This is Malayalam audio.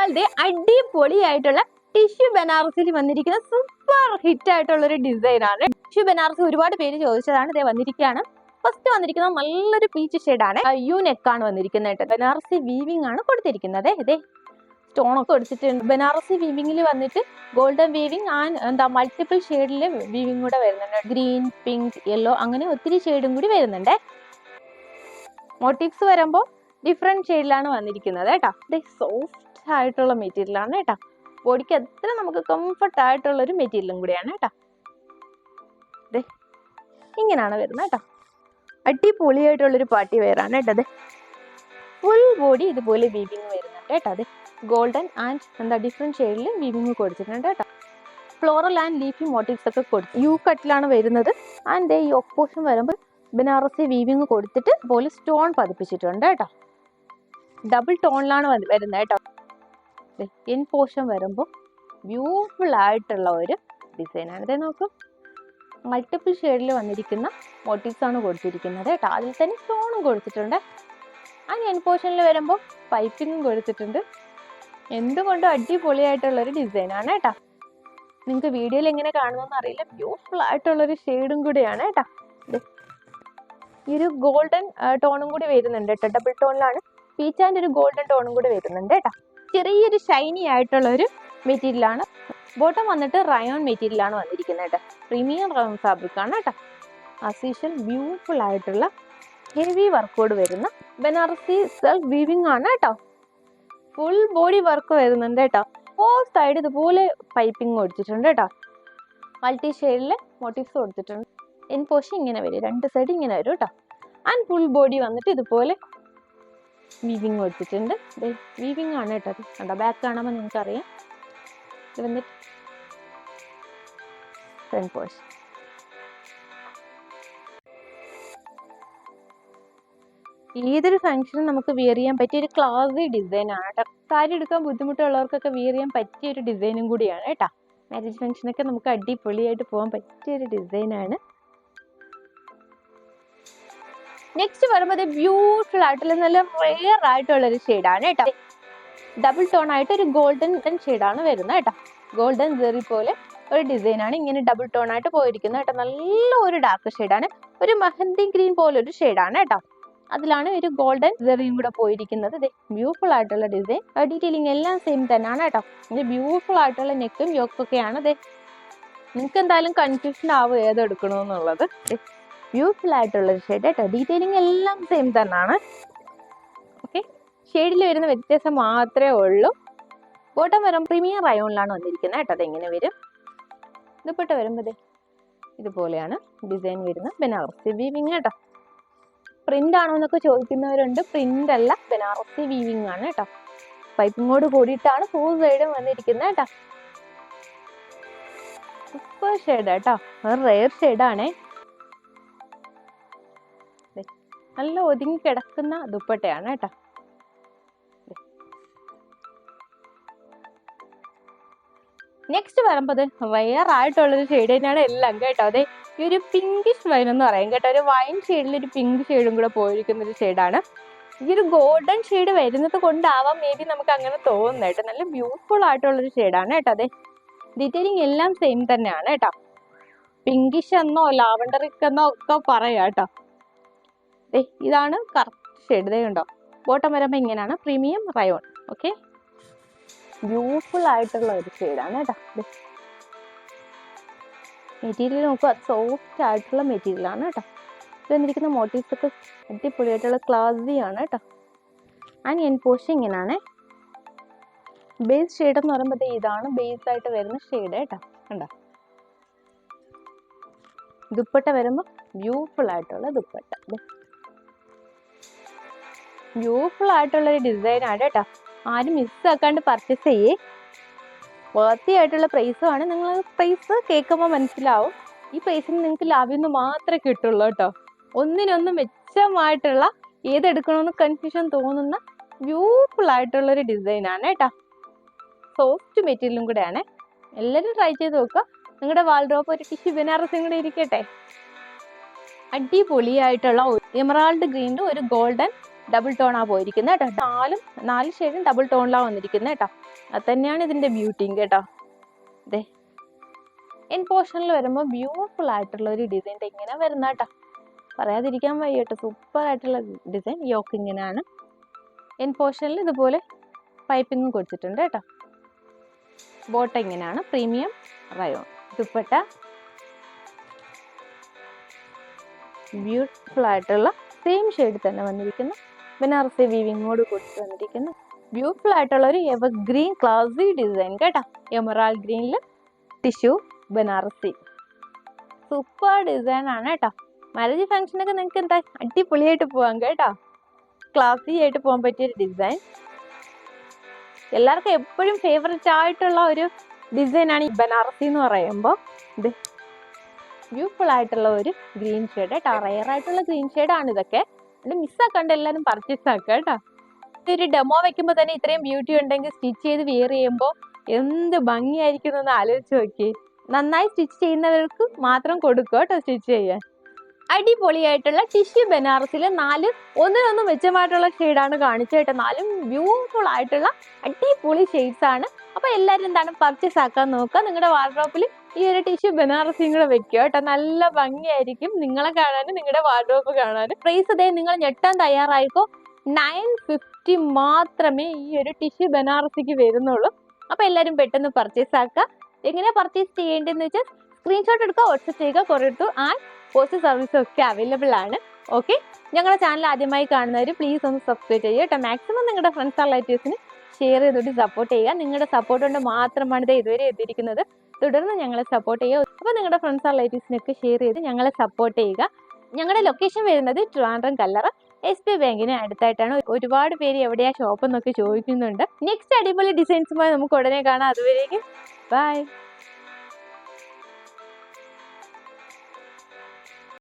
ഇയാളുടെ അടിപൊളിയായിട്ടുള്ള ടിഷ്യൂ ബനാറസിൽ വന്നിരിക്കുന്ന സൂപ്പർ ഹിറ്റ് ആയിട്ടുള്ള ഒരു ഡിസൈൻ ആണ്. ടിഷ്യൂ ബനാറസി ഒരുപാട് പേര് ചോദിച്ചതാണ്. ഇതേ വന്നിരിക്കുകയാണ്. ഫസ്റ്റ് വന്നിരിക്കുന്നത് നല്ലൊരു പീച്ച് ഷെയ്ഡാണ്. യു നെക്കാണ് വന്നിരിക്കുന്നത്. ബനാറസി വീവിംഗ് ആണ് കൊടുത്തിരിക്കുന്നത്. ഇതേ സ്റ്റോൺ ഒക്കെ കൊടുത്തിട്ടുണ്ട്. ബനാറസി വീവിംഗിൽ വന്നിട്ട് ഗോൾഡൻ വീവിംഗ് ആൻഡ് മൾട്ടിപ്പിൾ ഷെയ്ഡില് വീവിംഗ് കൂടെ വരുന്നുണ്ട്. ഗ്രീൻ, പിങ്ക്, യെല്ലോ അങ്ങനെ ഒത്തിരി ഷെയ്ഡും കൂടി വരുന്നുണ്ട്. മോട്ടീവ്സ് വരുമ്പോൾ ഡിഫറെന്റ് ഷെയ്ഡിലാണ് വന്നിരിക്കുന്നത് കേട്ടോ. ഇത് സോഫ്റ്റ് ആയിട്ടുള്ള മെറ്റീരിയൽ ആണ് കേട്ടോ. ബോഡിക്ക് അത്ര നമുക്ക് കംഫർട്ട് ആയിട്ടുള്ള ഒരു മെറ്റീരിയലും കൂടിയാണ് കേട്ടോ. ഇത് ഇങ്ങനെയാണ് വരുന്നത് കേട്ടോ. അടിപൊളിയായിട്ടുള്ളൊരു പാർട്ടി വെയർ ആണ് കേട്ടോ. അത് ഫുൾ ബോഡി ഇതുപോലെ വീവിംഗ് വരുന്നുണ്ട് കേട്ടോ. അത് ഗോൾഡൻ ആൻഡ് ഡിഫറെന്റ് ഷെയ്ഡിൽ വീവിംഗ് കൊടുത്തിട്ടുണ്ട് കേട്ടോ. ഫ്ലോറൽ ആൻഡ് ലീഫി മോട്ടീവ്സ് ഒക്കെ കൊടുത്തു യു കട്ടിലാണ് വരുന്നത്. ആൻഡ് ഈ ഓപ്പോഷൻ വരുമ്പോൾ ബനാറസി വീവിംഗ് കൊടുത്തിട്ട് പോലെ സ്റ്റോൺ പതിപ്പിച്ചിട്ടുണ്ട് കേട്ടോ. ഡബിൾ ടോണിലാണ് വരുന്നത് കേട്ടോ. എൻ പോർഷൻ വരുമ്പോൾ ബ്യൂട്ടിഫുൾ ആയിട്ടുള്ള ഒരു ഡിസൈനാണ്. ഇതേ നോക്കും, മൾട്ടിപ്പിൾ ഷെയ്ഡിൽ വന്നിരിക്കുന്ന മോട്ടീവ്സ് ആണ് കൊടുത്തിരിക്കുന്നത് കേട്ടോ. അതിൽ തന്നെ സ്റ്റോണും കൊടുത്തിട്ടുണ്ട്. ആൻഡ് എൻ പോർഷനിൽ വരുമ്പോൾ പൈപ്പിങ്ങും കൊടുത്തിട്ടുണ്ട്. എന്തുകൊണ്ടും അടിപൊളിയായിട്ടുള്ളൊരു ഡിസൈനാണ് കേട്ടോ. നിങ്ങൾക്ക് വീഡിയോയിൽ എങ്ങനെ കാണുമെന്ന് അറിയില്ല. ബ്യൂട്ടിഫുൾ ആയിട്ടുള്ളൊരു ഷെയ്ഡും കൂടിയാണ് കേട്ടോ. ഈ ഒരു ഗോൾഡൻ ടോണും കൂടി വരുന്നുണ്ട് കേട്ടോ. ഡബിൾ ടോണിലാണ് പീച്ച് ആൻഡ് ഒരു ഗോൾഡൻ ടോണും കൂടി വരുന്നുണ്ട് കേട്ടോ. ചെറിയൊരു ഷൈനി ആയിട്ടുള്ള ഒരു മെറ്റീരിയലാണ്. ബോട്ടം വന്നിട്ട് റയോൺ മെറ്റീരിയലാണ് വന്നിരിക്കുന്നത് കേട്ടോ. പ്രീമിയം റയോൺ ഫാബ്രിക് ആണ് കേട്ടോ. അസീഷ്യൽ ബ്യൂട്ടിഫുൾ ആയിട്ടുള്ള ഹെവി വർക്കോട് വരുന്ന ബനാറസി സെൽഫ് വീവിംഗ് ആണ് കേട്ടോ. ഫുൾ ബോഡി വർക്ക് വരുന്നുണ്ട് കേട്ടോ. ഓൾ സൈഡ് ഇതുപോലെ പൈപ്പിംഗ് കൊടുത്തിട്ടുണ്ട് കേട്ടോ. മൾട്ടി ഷെയ്ഡില് മോട്ടീവ്സ് കൊടുത്തിട്ടുണ്ട്. എൻ പോഷൻ ഇങ്ങനെ വരും, രണ്ട് സൈഡ് ഇങ്ങനെ വരും കേട്ടോ. ആൻഡ് ഫുൾ ബോഡി വന്നിട്ട് ഇതുപോലെ വീവിംഗ് കൊടുത്തിട്ടുണ്ട്. വീവിംഗ് ആണ് കേട്ടോ. അത് കണ്ടോ, ബാക്ക് കാണുമ്പോൾ നിങ്ങൾക്ക് അറിയാം. ഇത് വന്നിട്ട് ഫ്രണ്ട് പോഷൻ. ഏതൊരു ഫംഗ്ഷനും നമുക്ക് വിയർ ചെയ്യാൻ പറ്റിയ ഒരു ക്ലാസി ഡിസൈൻ ആണ് കേട്ടോ. സാരി എടുക്കാൻ ബുദ്ധിമുട്ടുള്ളവർക്കൊക്കെ വിയർ ചെയ്യാൻ പറ്റിയ ഒരു ഡിസൈനും കൂടിയാണ് കേട്ടോ. മാരേജ് ഫംഗ്ഷനൊക്കെ നമുക്ക് അടിപൊളിയായിട്ട് പോകാൻ പറ്റിയ ഒരു ഡിസൈനാണ്. നെക്സ്റ്റ് വരുമ്പോൾ ബ്യൂട്ടിഫുൾ ആയിട്ടുള്ള നല്ല റെയർ ആയിട്ടുള്ള ഒരു ഷെയ്ഡാണ് കേട്ടോ. ഡബിൾ ടോൺ ആയിട്ട് ഒരു ഗോൾഡൻ ഷെയ്ഡാണ് വരുന്നത് കേട്ടോ. ഗോൾഡൻ ജെറി പോലെ ഒരു ഡിസൈനാണ് ഇങ്ങനെ ഡബിൾ ടോൺ ആയിട്ട് പോയിരിക്കുന്നത് കേട്ടോ. നല്ല ഒരു ഡാർക്ക് ഷെയ്ഡാണ്. ഒരു മെഹന്തി ഗ്രീൻ പോലെ ഒരു ഷെയ്ഡാണ് കേട്ടോ. അതിലാണ് ഒരു ഗോൾഡൻ ജെറിയും കൂടെ പോയിരിക്കുന്നത്. ബ്യൂട്ടിഫുൾ ആയിട്ടുള്ള ഡിസൈൻ. ഡീറ്റെയിലിംഗ് എല്ലാം സെയിം തന്നെയാണ് കേട്ടോ. ഇത് ബ്യൂട്ടിഫുൾ ആയിട്ടുള്ള നെക്കും യോക്കൊക്കെയാണ്. നിങ്ങൾക്ക് എന്തായാലും കൺഫ്യൂഷൻ ആവും ഏതെടുക്കണമെന്നുള്ളത്. ബ്യൂട്ടിഫുൾ ആയിട്ടുള്ള ഷെയ്ഡ് കേട്ടോ. ഡീറ്റെയിലിംഗ് എല്ലാം സെയിം തന്നെയാണ്. ഓക്കെ, ഷെയ്ഡിൽ വരുന്ന വ്യത്യാസം മാത്രമേ ഉള്ളൂ. ബോട്ടം വരുമ്പോൾ പ്രീമിയം റയോണിലാണ് വന്നിരിക്കുന്നത് കേട്ടോ. അതെങ്ങനെ വരും, ദുപ്പട്ട വരുമ്പോൾ ഇതുപോലെയാണ് ഡിസൈൻ വരുന്നത്. ബനാറസി വീവിംഗ് കേട്ടോ. പ്രിന്റ് ആണോ എന്നൊക്കെ ചോദിക്കുന്നവരുണ്ട്. പ്രിന്റ് അല്ല, ബനാറസി വീവിംഗ് ആണ് കേട്ടോ. പൈപ്പിങ്ങോട് കൂടിയിട്ടാണ് ഫുൾ സൈഡും വന്നിരിക്കുന്നത് കേട്ടോ. സൂപ്പർ ഷെയ്ഡ് കേട്ടോ. ഒരു റെയർ ഷെയ്ഡാണേ. നല്ല ഒതുങ്ങി കിടക്കുന്ന ദുപ്പട്ടയാണ് കേട്ടോ. നെക്സ്റ്റ് വരുമ്പോൾ റെയർ ആയിട്ടുള്ളൊരു ഷെയ്ഡ് തന്നെയാണ് എല്ലാം കേട്ടോ. അതെ, ഈ ഒരു പിങ്കിഷ് വൈൻ എന്ന് പറയും കേട്ടോ. ഒരു വൈൻ ഷെയ്ഡിൽ ഒരു പിങ്ക് ഷെയ്ഡും കൂടെ പോയിരിക്കുന്ന ഒരു ഷെയ്ഡാണ്. ഈ ഒരു ഗോൾഡൻ ഷെയ്ഡ് വരുന്നത് കൊണ്ടാവാം മേ ബി നമുക്ക് അങ്ങനെ തോന്നുന്നത് കേട്ടോ. നല്ല ബ്യൂട്ടിഫുൾ ആയിട്ടുള്ളൊരു ഷെയ്ഡാണ് കേട്ടോ. അതെ, ഡീറ്റെയിലിംഗ് എല്ലാം സെയിം തന്നെയാണ് കേട്ടോ. പിങ്കിഷ് എന്നോ ലാവണ്ടറിക് എന്നോ ഒക്കെ പറയാം കേട്ടോ. ഇതാണ് കറക്റ്റ് ഷെയ്ഡ്. ഉണ്ടോ, ബോട്ടം വരുമ്പോൾ ഇങ്ങനെയാണ്. Premium rayon. ഓക്കെ, ബ്യൂട്ടിഫുൾ ആയിട്ടുള്ള ഒരു ഷെയ്ഡാണ് കേട്ടോ. മെറ്റീരിയൽ നോക്കുക, സോഫ്റ്റ് ആയിട്ടുള്ള മെറ്റീരിയൽ ആണ് കേട്ടോ. ഇത് വന്നിരിക്കുന്ന മോട്ടീവ്സ് ഒക്കെ അടിപൊളിയായിട്ടുള്ള ക്ലാസി ആണ് കേട്ടോ. ആൻഡ് എൻ പോഷൻ ഇങ്ങനെയാണ്. ബേസ് ഷെയ്ഡ് എന്ന് പറയുമ്പോൾ ഇതാണ് ബേസ് ആയിട്ട് വരുന്ന ഷെയ്ഡ് കേട്ടോ. കണ്ടോ, ദുപ്പട്ട വരുമ്പോൾ ബ്യൂട്ടിഫുൾ ആയിട്ടുള്ള ദുപ്പട്ട. ബ്യൂട്ടിഫുൾ ആയിട്ടുള്ള ഒരു ഡിസൈൻ ആണ് കേട്ടോ. ആരും മിസ്സാക്കാണ്ട് പർച്ചേസ് ചെയ്യേ. വർത്തി ആയിട്ടുള്ള പ്രൈസുമാണ്. നിങ്ങൾ പ്രൈസ് കേൾക്കുമ്പോൾ മനസ്സിലാവും. ഈ പ്രൈസിന് നിങ്ങൾക്ക് ലാഭ്യം മാത്രമേ കിട്ടുള്ളൂ കേട്ടോ. ഒന്നിനൊന്നും മെച്ചമായിട്ടുള്ള ഏതെടുക്കണമെന്ന് കൺഫ്യൂഷൻ തോന്നുന്ന ബ്യൂട്ടിഫുൾ ആയിട്ടുള്ളൊരു ഡിസൈനാണ് കേട്ടോ. സോഫ്റ്റ് മെറ്റീരിയലും കൂടെയാണ്. എല്ലാവരും ട്രൈ ചെയ്ത് നോക്കുക. നിങ്ങളുടെ വാൾഡ്രോപ്പ് ഒരു ടിഷ്യൂ ബനാറസും കൂടെ ഇരിക്കട്ടെ. അടിപൊളിയായിട്ടുള്ള എമറാൾഡ് ഗ്രീനിലും ഒരു ഗോൾഡൻ ഡബിൾ ടോണാ പോയിരിക്കുന്നത് കേട്ടോ. നാല് ഷെയ്ഡും ഡബിൾ ടോണിലാണ് വന്നിരിക്കുന്നത് കേട്ടോ. അത് തന്നെയാണ് ഇതിന്റെ ബ്യൂട്ടിയും കേട്ടോ. അതെ, എൻ പോർഷനിൽ വരുമ്പോൾ ബ്യൂട്ടിഫുൾ ആയിട്ടുള്ള ഒരു ഡിസൈൻ ഇങ്ങനെ വരുന്ന കേട്ടോ. പറയാതിരിക്കാൻ വയ്യ കേട്ടോ, സൂപ്പർ ആയിട്ടുള്ള ഡിസൈൻ. യോക്ക് ഇങ്ങനെയാണ്. എൻ പോർഷനിൽ ഇതുപോലെ പൈപ്പിങ്ങും കൊടുത്തിട്ടുണ്ട് കേട്ടോ. ബോട്ട ഇങ്ങനെയാണ്, പ്രീമിയം റയോൺ. ദുപ്പട്ട ബ്യൂട്ടിഫുൾ ആയിട്ടുള്ള സെയിം ഷെയ്ഡ് തന്നെ വന്നിരിക്കുന്നു. ബനാറസി വീവിങ്ങോട് കൊടുത്ത് വന്നിരിക്കുന്നു. ബ്യൂട്ടിഫുൾ ആയിട്ടുള്ള ഒരു എവർഗ്രീൻ ക്ലാസി ഡിസൈൻ കേട്ടോ. എമറാൾഡ് ഗ്രീനിൽ ടിഷ്യൂ ബനാറസി. സൂപ്പർ ഡിസൈൻ ആണ് കേട്ടോ. മാരേജ് ഫംഗ്ഷനൊക്കെ നിങ്ങൾക്ക് എന്താ അടിപൊളിയായിട്ട് പോവാം കേട്ടോ. ക്ലാസി ആയിട്ട് പോകാൻ പറ്റിയൊരു ഡിസൈൻ. എല്ലാവർക്കും എപ്പോഴും ഫേവറേറ്റ് ആയിട്ടുള്ള ഒരു ഡിസൈനാണ് ഈ ബനാറസി എന്ന് പറയുമ്പോൾ. ഇത് ബ്യൂട്ടിഫുൾ ആയിട്ടുള്ള ഒരു ഗ്രീൻ ഷെയ്ഡ് കേട്ടോ. റയർ ആയിട്ടുള്ള ഗ്രീൻ ഷെയ്ഡാണ് ഇതൊക്കെ. അത് മിസ്സാക്കണ്ട, എല്ലാവരും പർച്ചേസ് ആക്കുക കേട്ടോ. ഇതൊരു ഡെമോ വെക്കുമ്പോൾ തന്നെ ഇത്രയും ബ്യൂട്ടി ഉണ്ടെങ്കിൽ സ്റ്റിച്ച് ചെയ്ത് വെയർ ചെയ്യുമ്പോൾ എന്ത് ഭംഗിയായിരിക്കും എന്നൊന്ന് ആലോചിച്ച് നോക്കി. നന്നായി സ്റ്റിച്ച് ചെയ്യുന്നവർക്ക് മാത്രം കൊടുക്കുക കേട്ടോ സ്റ്റിച്ച് ചെയ്യാൻ. അടിപൊളിയായിട്ടുള്ള ടിഷ്യൂ ബനാറസിൽ 4 ഒന്നിനൊന്ന് മെച്ചമായിട്ടുള്ള ഷെയ്ഡാണ് കാണിച്ചത് കേട്ടോ. 4 ബ്യൂട്ടിഫുൾ ആയിട്ടുള്ള അടിപൊളി ഷെയ്ഡ്സ് ആണ്. അപ്പോൾ എല്ലാവരും എന്താണ് പർച്ചേസ് ആക്കാൻ നോക്കുക. നിങ്ങളുടെ വാർഡ്രോപ്പിൽ ഈ ഒരു ടിഷ്യൂ ബനാറസിയും കൂടെ വെക്കുക കേട്ടോ. നല്ല ഭംഗിയായിരിക്കും നിങ്ങളെ കാണാനും നിങ്ങളുടെ വാർഡ്രോപ്പ് കാണാനും. പ്രൈസ് ഇതേ നിങ്ങൾ ഞെട്ടാൻ തയ്യാറായിക്കോ. 950 മാത്രമേ ഈ ഒരു ടിഷ്യൂ ബനാറസിക്ക് വരുന്നുള്ളൂ. അപ്പോൾ എല്ലാവരും പെട്ടെന്ന് പർച്ചേസ് ആക്കുക. എങ്ങനെയാണ് പർച്ചേസ് ചെയ്യേണ്ടതെന്ന് വെച്ചാൽ സ്ക്രീൻഷോട്ട് എടുക്കുക, വാട്സ്ആപ്പ് ചെയ്യുക. കൊറിയർ ആൻഡ് പോസ്റ്റ് സർവീസും ഒക്കെ അവൈലബിൾ ആണ്. ഓക്കെ, ഞങ്ങളുടെ ചാനൽ ആദ്യമായി കാണുന്നവർ പ്ലീസ് ഒന്ന് സബ്സ്ക്രൈബ് ചെയ്യുക കേട്ടോ. മാക്സിമം നിങ്ങളുടെ ഫ്രണ്ട്സ് ആൻഡ് റിലേറ്റീവ്സിന് ഷെയർ ചെയ്തിട്ട് സപ്പോർട്ട് ചെയ്യുക. നിങ്ങളുടെ സപ്പോർട്ട് കൊണ്ട് മാത്രമാണ് ഇത് ഇതുവരെ എത്തിയിരിക്കുന്നത്. തുടർന്ന് ഞങ്ങളെ സപ്പോർട്ട് ചെയ്യുക. അപ്പോൾ നിങ്ങളുടെ ഫ്രണ്ട്സ് ആൻഡ് റിലേറ്റീവ്സിനൊക്കെ ഷെയർ ചെയ്ത് ഞങ്ങളെ സപ്പോർട്ട് ചെയ്യുക. ഞങ്ങളുടെ ലൊക്കേഷൻ വരുന്നത് ട്രിവാൻഡ്രം കല്ലറ SB ബാങ്കിന് അടുത്തായിട്ടാണ്. ഒരുപാട് പേര് എവിടെയാ ഷോപ്പ് എന്നൊക്കെ ചോദിക്കുന്നുണ്ട്. നെക്സ്റ്റ് അടിപൊളി ഡിസൈൻസുമായി നമുക്ക് ഉടനെ കാണാം. അതുവരേക്കും ബൈ.